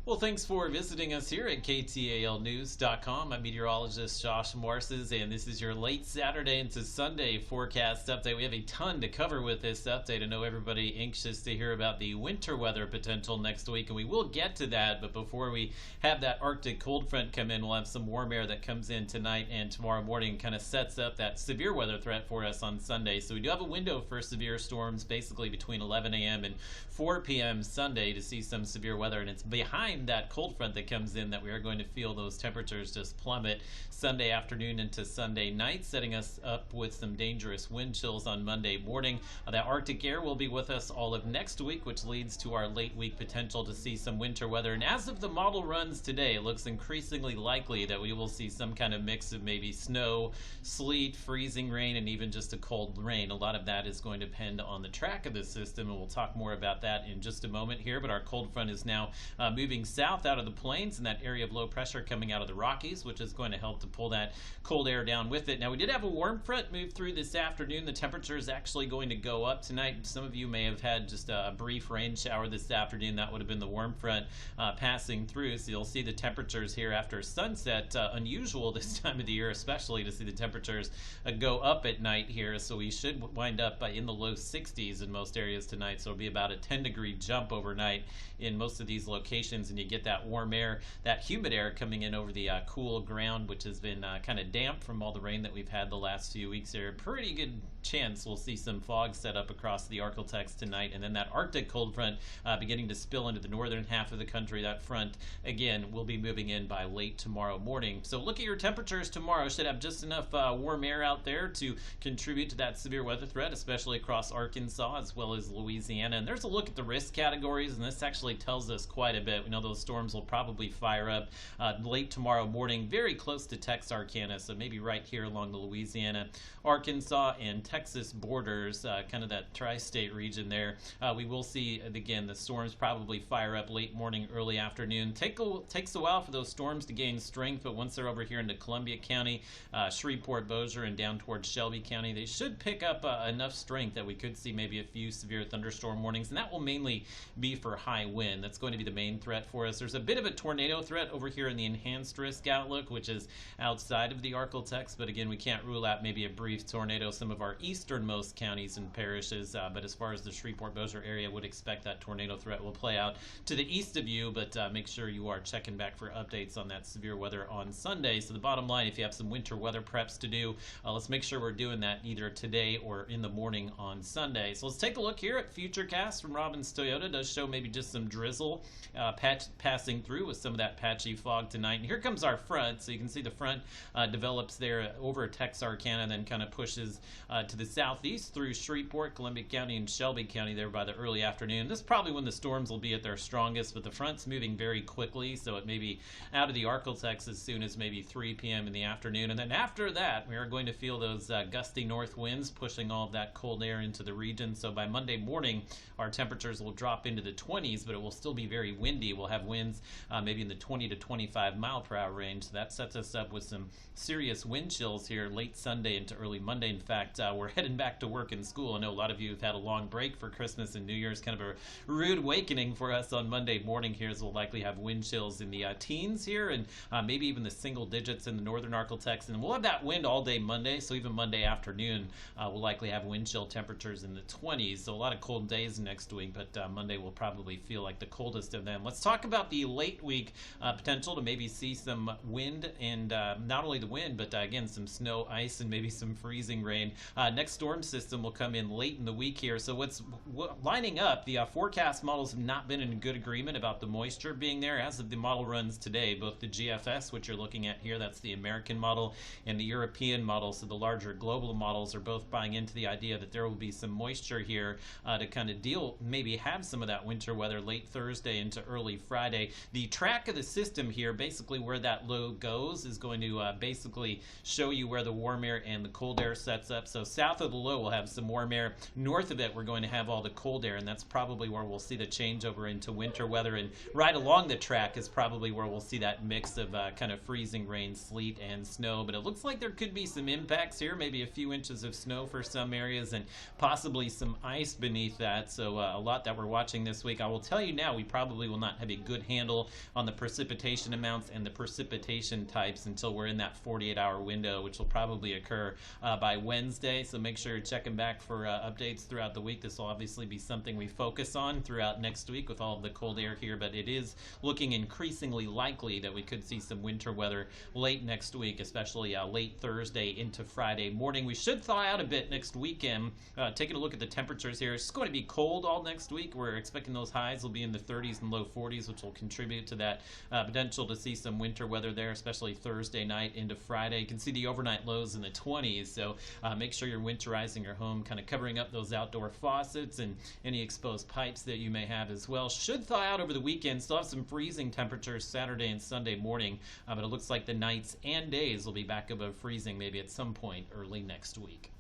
Well, thanks for visiting us here at KTALnews.com. I'm meteorologist Josh Morses, and this is your late Saturday into Sunday forecast update. We have a ton to cover with this update. I know everybody anxious to hear about the winter weather potential next week, and we will get to that. But before we have that Arctic cold front come in, we'll have some warm air that comes in tonight and tomorrow morning, kind of sets up that severe weather threat for us on Sunday. So we do have a window for severe storms, basically between 11 a.m. and 4 p.m. Sunday to see some severe weather, and it's behind that cold front that comes in that we are going to feel those temperatures just plummet Sunday afternoon into Sunday night, setting us up with some dangerous wind chills on Monday morning. That Arctic air will be with us all of next week, which leads to our late week potential to see some winter weather. And as of the model runs today, it looks increasingly likely that we will see some kind of mix of maybe snow, sleet, freezing rain, and even just a cold rain. A lot of that is going to depend on the track of the system, and we'll talk more about that in just a moment here. But our cold front is now moving south out of the plains, and that area of low pressure coming out of the Rockies, which is going to help to pull that cold air down with it. Now, we did have a warm front move through this afternoon. The temperature is actually going to go up tonight. Some of you may have had just a brief rain shower this afternoon. That would have been the warm front passing through. So you'll see the temperatures here after sunset. Unusual this time of the year, especially to see the temperatures go up at night here. So we should wind up in the low 60s in most areas tonight. So it'll be about a 10-degree jump overnight in most of these locations, and you get that warm air, that humid air coming in over the cool ground, which has been kind of damp from all the rain that we've had the last few weeks here. Pretty good chance we'll see some fog set up across the ArkLaTex tonight, and then that Arctic cold front beginning to spill into the northern half of the country. That front, again, will be moving in by late tomorrow morning. So look at your temperatures tomorrow. Should have just enough warm air out there to contribute to that severe weather threat, especially across Arkansas as well as Louisiana. And there's a look at the risk categories, and this actually tells us quite a bit. We know those storms will probably fire up late tomorrow morning, very close to Texarkana, so maybe right here along the Louisiana, Arkansas, and Texas borders, kind of that tri-state region there. We will see, again, the storms probably fire up late morning, early afternoon. Takes a while for those storms to gain strength, but once they're over here into Columbia County, Shreveport, Bossier, and down towards Shelby County, they should pick up enough strength that we could see maybe a few severe thunderstorm warnings, and that will mainly be for high wind. That's going to be the main threat for us. There's a bit of a tornado threat over here in the enhanced risk outlook, which is outside of the ArkLaTex, but again, we can't rule out maybe a brief tornado some of our easternmost counties and parishes, but as far as the Shreveport Bossier area, would expect that tornado threat will play out to the east of you, but make sure you are checking back for updates on that severe weather on Sunday. So the bottom line, if you have some winter weather preps to do, let's make sure we're doing that either today or in the morning on Sunday. So let's take a look here at Futurecast from Robbins Toyota. It does show maybe just some drizzle passing through with some of that patchy fog tonight. And here comes our front. So you can see the front develops there over Texarkana, then kind of pushes to the southeast through Shreveport, Columbia County, and Shelby County there by the early afternoon. This is probably when the storms will be at their strongest, but the front's moving very quickly, so it may be out of the ArkLaTex as soon as maybe 3 p.m. in the afternoon. And then after that, we are going to feel those gusty north winds pushing all of that cold air into the region. So by Monday morning, our temperatures will drop into the 20s, but it will still be very windy. We'll have winds maybe in the 20 to 25 mile per hour range. So that sets us up with some serious wind chills here late Sunday into early Monday. In fact, we're heading back to work and school. I know a lot of you have had a long break for Christmas and New Year's, kind of a rude awakening for us on Monday morning here, as we'll likely have wind chills in the teens here, and maybe even the single digits in the northern ArkLaTex. And we'll have that wind all day Monday, so even Monday afternoon we'll likely have wind chill temperatures in the 20s. So a lot of cold days next week, but Monday will probably feel like the coldest of them. Let's talk about the late week potential to maybe see some wind, and not only the wind, but again, some snow, ice, and maybe some freezing rain. Next storm system will come in late in the week here. So what's lining up, the forecast models have not been in good agreement about the moisture being there as of the model runs today. Both the GFS, which you're looking at here, that's the American model, and the European model, so the larger global models, are both buying into the idea that there will be some moisture here to kind of maybe have some of that winter weather late Thursday into early Friday. The track of the system here, basically where that low goes, is going to basically show you where the warm air and the cold air sets up. So south of the low we'll have some warm air. North of it we're going to have all the cold air, and that's probably where we'll see the changeover into winter weather. And right along the track is probably where we'll see that mix of kind of freezing rain, sleet, and snow. But it looks like there could be some impacts here, maybe a few inches of snow for some areas and possibly some ice beneath that. So a lot that we're watching this week. I will tell you now, we probably will not have a good handle on the precipitation amounts and the precipitation types until we're in that 48-hour window, which will probably occur by Wednesday. So make sure you're checking back for updates throughout the week. This will obviously be something we focus on throughout next week with all of the cold air here, but it is looking increasingly likely that we could see some winter weather late next week, especially late Thursday into Friday morning. We should thaw out a bit next weekend. Taking a look at the temperatures here, it's going to be cold all next week. We're expecting those highs will be in the 30s and low 40s, which will contribute to that potential to see some winter weather there, especially Thursday night into Friday. You can see the overnight lows in the 20s, so make sure you're winterizing your home, kind of covering up those outdoor faucets and any exposed pipes that you may have as well. Should thaw out over the weekend. Still have some freezing temperatures Saturday and Sunday morning, but it looks like the nights and days will be back above freezing maybe at some point early next week.